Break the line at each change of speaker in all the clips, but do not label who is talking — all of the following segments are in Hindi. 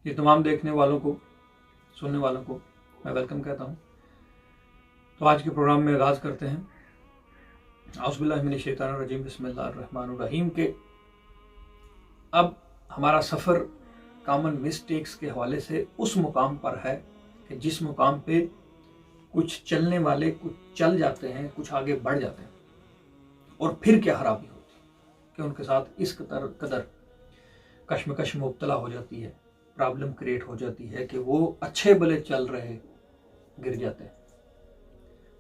ये तमाम देखने वालों को, सुनने वालों को मैं वेलकम कहता हूँ। तो आज के प्रोग्राम में आगाज़ करते हैं औज़ुबिल्लाहि मिनश शैतानिर रजीम बिस्मिल्लाहिर रहमानिर रहीम के। अब हमारा सफ़र कॉमन मिस्टेक्स के हवाले से उस मुकाम पर है कि जिस मुकाम पे कुछ चलने वाले कुछ चल जाते हैं, कुछ आगे बढ़ जाते हैं, और फिर क्या खराबी होती है कि उनके साथ इस कदर कश्मकश मुब्तला हो जाती है, प्रॉब्लम क्रिएट हो जाती है कि वो अच्छे भले चल रहे गिर जाते हैं।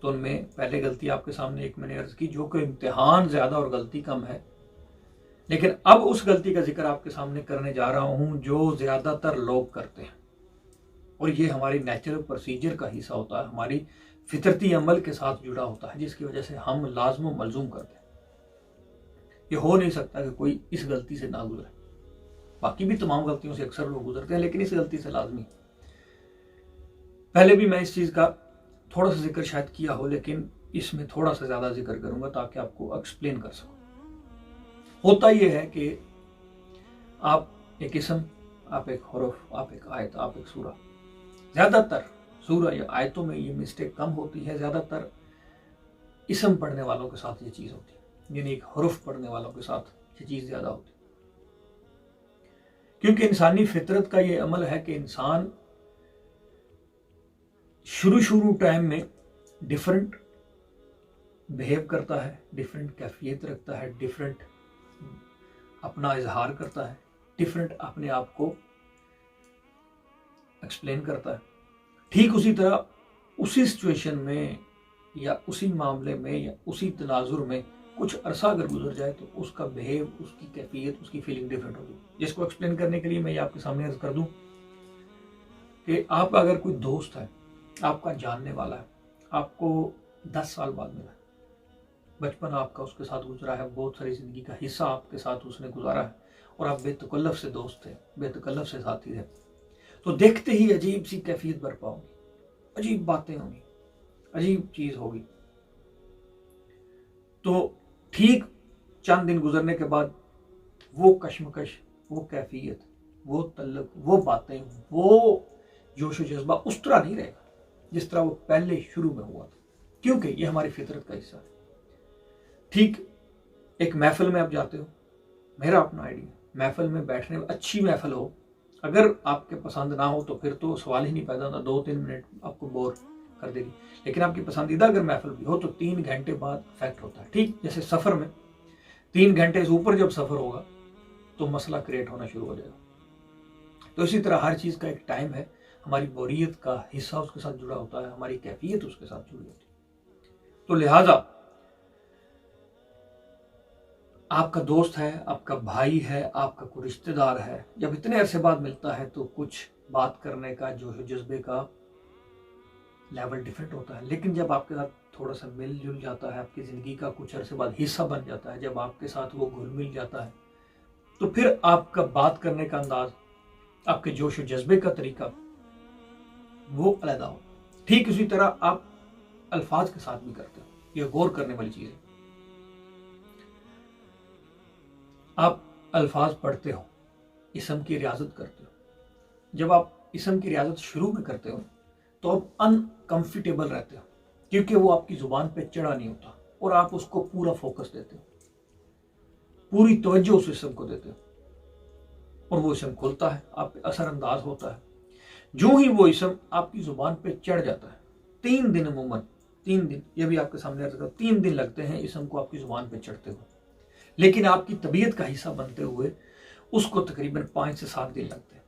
तो उनमें पहले गलती आपके सामने एक मैंने अर्ज की, जो कि इम्तिहान ज़्यादा और गलती कम है, लेकिन अब उस गलती का जिक्र आपके सामने करने जा रहा हूँ जो ज़्यादातर लोग करते हैं, और ये हमारी नेचुरल प्रोसीजर का हिस्सा होता है, हमारी फितरती अमल के साथ जुड़ा होता है, जिसकी वजह से हम लाज़िम व मलज़ूम करते हैं। ये हो नहीं सकता कि कोई इस गलती से ना गुजरे। बाकी भी तमाम गलतियों से अक्सर लोग गुजरते हैं, लेकिन इस गलती से लाजमी। पहले भी मैं इस चीज़ का थोड़ा सा जिक्र शायद किया हो, लेकिन इसमें थोड़ा सा ज़्यादा जिक्र करूंगा ताकि आपको एक्सप्लेन कर सकूं। होता यह है कि आप एक इसम, आप एक हुरूफ, आप एक आयत, आप एक सूरा, ज़्यादातर सूरा या आयतों में ये मिस्टेक कम होती है, ज़्यादातर इसम पढ़ने वालों के साथ ये चीज़ होती है, यानी एक हुरूफ पढ़ने वालों के साथ ये चीज़ ज़्यादा होती है। क्योंकि इंसानी फितरत का ये अमल है कि इंसान शुरू टाइम में डिफरेंट बिहेव करता है, डिफरेंट कैफियत रखता है, डिफरेंट अपना इजहार करता है, डिफरेंट अपने आप को एक्सप्लेन करता है। ठीक उसी तरह उसी सिचुएशन में या उसी मामले में या उसी तनाजुर में कुछ अरसा अगर गुजर जाए तो उसका बिहेव, उसकी कैफियत, उसकी फीलिंग डिफरेंट होगी। जिसको एक्सप्लेन करने के लिए मैं ये आपके सामने अर्ज कर दूं कि आपका अगर कोई दोस्त है, आपका जानने वाला है, आपको 10 साल बाद मिला है, बचपन आपका उसके साथ गुजरा है, बहुत सारी ज़िंदगी का हिस्सा आपके साथ उसने गुजारा है, और आप बेतकल्लफ से दोस्त थे, बेतकल्लफ से साथी थे, तो देखते ही अजीब सी कैफियत बरपा होगी, अजीब बातें होंगी, अजीब चीज़ होगी। तो ठीक चंद दिन गुजरने के बाद वो कश्मकश, वो कैफियत, वो तल्लक, वो बातें, वो जोश व जज्बा उस तरह नहीं रहेगा जिस तरह वो पहले शुरू में हुआ था, क्योंकि ये हमारी फितरत का हिस्सा है। ठीक एक महफिल में आप जाते हो, मेरा अपना आइडिया, महफिल में बैठने में अच्छी महफिल हो, अगर आपके पसंद ना हो तो फिर तो सवाल ही नहीं पैदा होता, 2-3 मिनट आपको बोर कर देगी। लेकिन आपकी पसंदीदा अगर महफिल भी हो तो 3 घंटे बाद इफेक्ट होता है। ठीक जैसे सफ़र में 3 घंटे से ऊपर जब सफ़र होगा तो मसला क्रिएट होना शुरू हो जाएगा। तो इसी तरह हर चीज़ का एक टाइम है, हमारी बोरियत का हिस्सा उसके साथ जुड़ा होता है, हमारी कैफियत उसके साथ जुड़ी होती है। तो लिहाजा आपका दोस्त है, आपका भाई है, आपका कोई रिश्तेदार है, जब इतने अरसे बाद मिलता है तो कुछ बात करने का जोश जज्बे का लेवल डिफरेंट होता है। लेकिन जब आपके साथ थोड़ा सा मिल जुल जाता है, आपकी ज़िंदगी का कुछ अरसे बाद हिस्सा बन जाता है, जब आपके साथ वो घुल मिल जाता है, तो फिर आपका बात करने का अंदाज, आपके जोश व जज्बे का तरीका वो अलग हो। ठीक उसी तरह आप अल्फाज के साथ भी करते हो, ये गौर करने वाली चीज़ है। आप अल्फाज पढ़ते हो, इसम की रियाजत करते हो। जब आप इसम की रियाजत शुरू में करते हो तो आप अनकंफर्टेबल रहते हो, क्योंकि वो आपकी जुबान पे चढ़ा नहीं होता, और आप उसको पूरा फोकस देते हो, पूरी तवज्जो उस इसम को देते हो, और वो इसम खुलता है, आप पे असरअंदाज होता है। जो ही वो इसम आपकी जुबान पे चढ़ जाता है, 3 दिन अमूमन, 3 दिन, ये भी आपके सामने अर्ज कर, 3 दिन लगते हैं इसम को आपकी जुबान पे चढ़ते हुए, लेकिन आपकी तबीयत का हिस्सा बनते हुए उसको तकरीबन 5 से 7 दिन लगते हैं।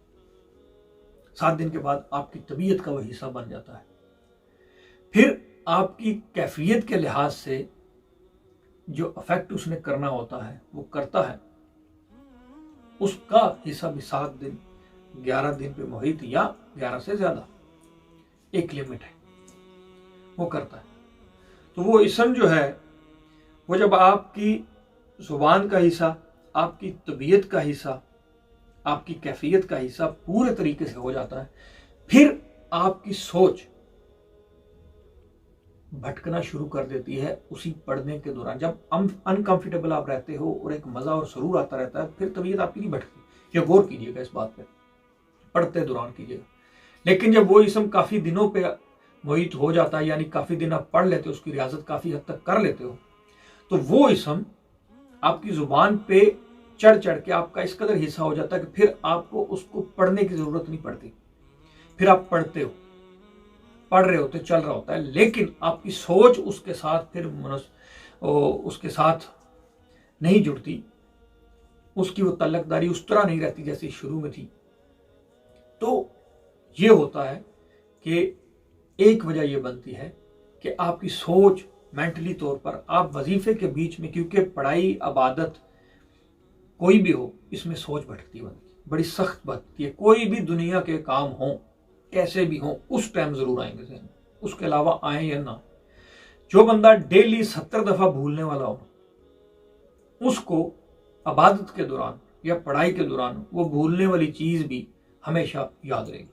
7 दिन के बाद आपकी तबीयत का वह हिस्सा बन जाता है। फिर आपकी कैफियत के लिहाज से जो अफेक्ट उसने करना होता है वो करता है, उसका हिस्सा भी 7 दिन 11 दिन पे मुहित, या 11 से ज़्यादा, एक लिमिट है, वो करता है। तो वो इसम जो है वो जब आपकी जुबान का हिस्सा, आपकी तबीयत का हिस्सा, आपकी कैफियत का हिस्सा पूरे तरीके से हो जाता है, फिर आपकी सोच भटकना शुरू कर देती है उसी पढ़ने के दौरान। जब अनकंफर्टेबल आप रहते हो और एक मज़ा और सुरूर आता रहता है, फिर तबीयत आपकी नहीं भटकती। ये गौर कीजिएगा इस बात पे। पढ़ते दौरान कीजिएगा। लेकिन जब वो इसम काफ़ी दिनों पे मोहित हो जाता है, यानी काफ़ी दिन आप पढ़ लेते हो, उसकी रियाजत काफ़ी हद तक कर लेते हो, तो वो इसम आपकी ज़ुबान पे चढ़ चढ़ के आपका इस कदर हिस्सा हो जाता है कि फिर आपको उसको पढ़ने की ज़रूरत नहीं पड़ती। फिर आप पढ़ते हो, पढ़ रहे होते, चल रहा होता है, लेकिन आपकी सोच उसके साथ फिर उसके साथ नहीं जुड़ती, उसकी वो तल्लकदारी उस तरह नहीं रहती जैसे शुरू में थी। तो ये होता है कि एक वजह ये बनती है कि आपकी सोच मेंटली तौर पर आप वजीफे के बीच में, क्योंकि पढ़ाई इबादत कोई भी हो, इसमें सोच भटकती बनती है, बड़ी सख्त बनती है। कोई भी दुनिया के काम हो, कैसे भी हो, उस टाइम जरूर आएंगे जहन, उसके अलावा आए या ना। जो बंदा डेली 70 दफा भूलने वाला हो, उसको इबादत के दौरान या पढ़ाई के दौरान वो भूलने वाली चीज भी हमेशा याद रहेगी।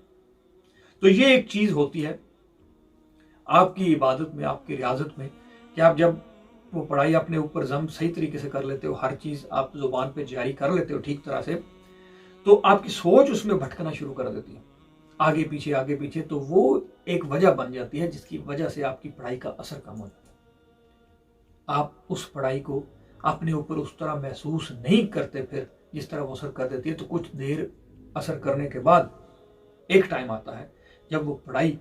तो ये एक चीज होती है आपकी इबादत में, आपकी रियाजत में, कि आप जब वो पढ़ाई अपने ऊपर जम सही तरीके से कर लेते हो, हर चीज आप जुबान पे जारी कर लेते हो ठीक तरह से, तो आपकी सोच उसमें भटकना शुरू कर देती है, आगे पीछे आगे पीछे। तो वो एक वजह बन जाती है जिसकी वजह से आपकी पढ़ाई का असर कम हो जाता है। आप उस पढ़ाई को अपने ऊपर उस तरह महसूस नहीं करते फिर जिस तरह वो असर कर देती है। तो कुछ देर असर करने के बाद एक टाइम आता है जब वो पढ़ाई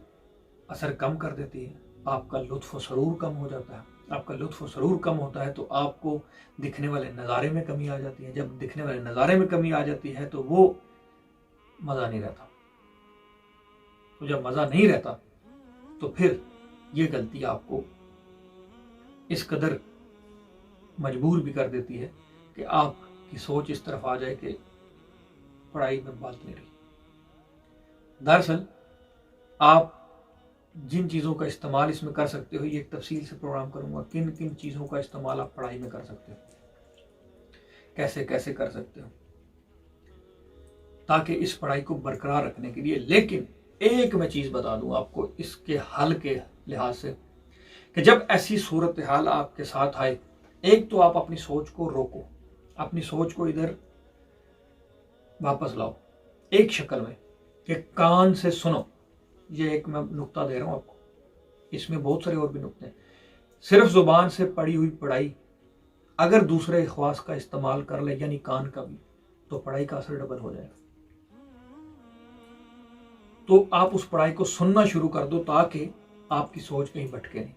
असर कम कर देती है, आपका लुत्फ और सरूर कम हो जाता है। आपका लुत्फ और सरूर कम होता है तो आपको दिखने वाले नज़ारे में कमी आ जाती है। जब दिखने वाले नज़ारे में कमी आ जाती है तो वो मज़ा नहीं रहता। तो जब मज़ा नहीं रहता तो फिर ये गलती आपको इस कदर मजबूर भी कर देती है कि आपकी सोच इस तरफ आ जाए कि पढ़ाई में बात नहीं रही। दरअसल आप जिन चीज़ों का इस्तेमाल इसमें कर सकते हो, ये एक तफसील से प्रोग्राम करूंगा, किन किन चीज़ों का इस्तेमाल आप पढ़ाई में कर सकते हो, कैसे कैसे कर सकते हो, ताकि इस पढ़ाई को बरकरार रखने के लिए। लेकिन एक मैं चीज़ बता दूं आपको इसके हल के लिहाज से, कि जब ऐसी सूरत हाल आपके साथ आए, एक तो आप अपनी सोच को रोको, अपनी सोच को इधर वापस लाओ एक शक्ल में कि कान से सुनो। ये एक मैं नुक्ता दे रहा हूं आपको, इसमें बहुत सारे और भी नुक्ते हैं। सिर्फ जुबान से पढ़ी हुई पढ़ाई अगर दूसरे ख्वास का इस्तेमाल कर ले, यानी कान का भी, तो पढ़ाई का असर डबल हो जाएगा। तो आप उस पढ़ाई को सुनना शुरू कर दो ताकि आपकी सोच कहीं भटके नहीं।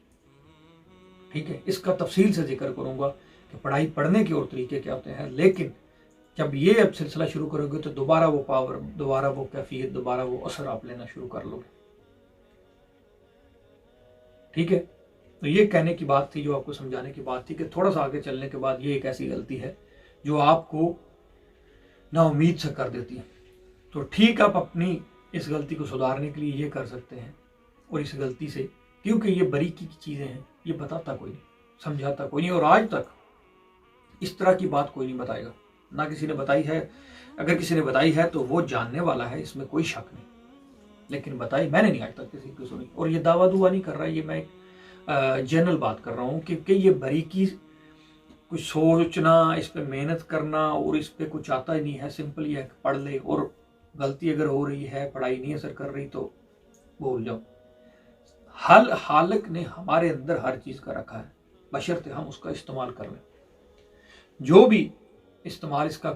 ठीक है, इसका तफसील से जिक्र करूंगा कि पढ़ाई पढ़ने के और तरीके क्या होते हैं। लेकिन जब ये अब सिलसिला शुरू करोगे तो दोबारा वो पावर, दोबारा वो कैफियत, दोबारा वो असर आप लेना शुरू कर लोगे। ठीक है, तो ये कहने की बात थी, जो आपको समझाने की बात थी कि थोड़ा सा आगे चलने के बाद ये एक ऐसी गलती है जो आपको नाउम्मीद से कर देती है। तो ठीक, आप अपनी इस गलती को सुधारने के लिए ये कर सकते हैं। और इस गलती से, क्योंकि ये बारीकी की चीज़ें हैं, ये बताता कोई नहीं, समझाता कोई नहीं, और आज तक इस तरह की बात कोई नहीं बताएगा, ना किसी ने बताई है। अगर किसी ने बताई है तो वो जानने वाला है, इसमें कोई शक नहीं, लेकिन बताई मैंने नहीं आज तक किसी को सुनी। और ये दावा दुआ नहीं कर रहा, ये मैं एक जनरल बात कर रहा हूँ कि ये बारीकी कुछ सोचना, इस पर मेहनत करना और इस पर कुछ आता ही नहीं है। सिंपल ये है कि पढ़ ले, और गलती अगर हो रही है, पढ़ाई नहीं असर कर रही, तो भूल जाओ। हालक ने हमारे अंदर हर चीज़ का रखा है, बशर्ते हम उसका इस्तेमाल कर लें। जो भी इस्तेमाल इसका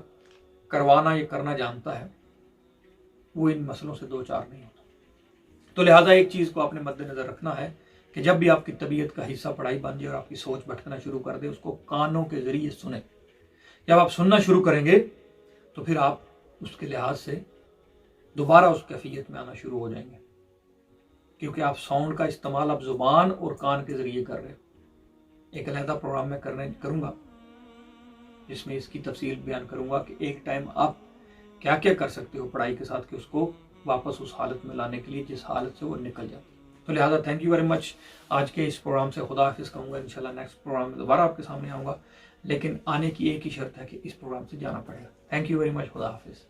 करवाना या करना जानता है वो इन मसलों से दो चार नहीं होता। तो लिहाजा एक चीज़ को आपने मद्देनजर रखना है कि जब भी आपकी तबीयत का हिस्सा पढ़ाई बन जाए और आपकी सोच भटकना शुरू कर दे, उसको कानों के जरिए सुने। जब आप सुनना शुरू करेंगे तो फिर आप उसके लिहाज से दोबारा उस कैफियत में आना शुरू हो जाएंगे, क्योंकि आप साउंड का इस्तेमाल आप जुबान और कान के जरिए कर रहे हो। एक अलहदा प्रोग्राम में करूँगा जिसमें इसकी तफसील बयान करूँगा कि एक टाइम आप क्या क्या कर सकते हो पढ़ाई के साथ कि उसको वापस उस हालत में लाने के लिए जिस हालत से वो निकल जाती है। तो लिहाजा थैंक यू वेरी मच। आज के इस प्रोग्राम से खुदा हाफिज़ कहूँगा। इंशाल्लाह नेक्स्ट प्रोग्राम में दोबारा आपके सामने आऊँगा, लेकिन आने की एक ही शर्त है कि इस प्रोग्राम से जाना पड़ेगा। Thank you very much. खुदा हाफिज़।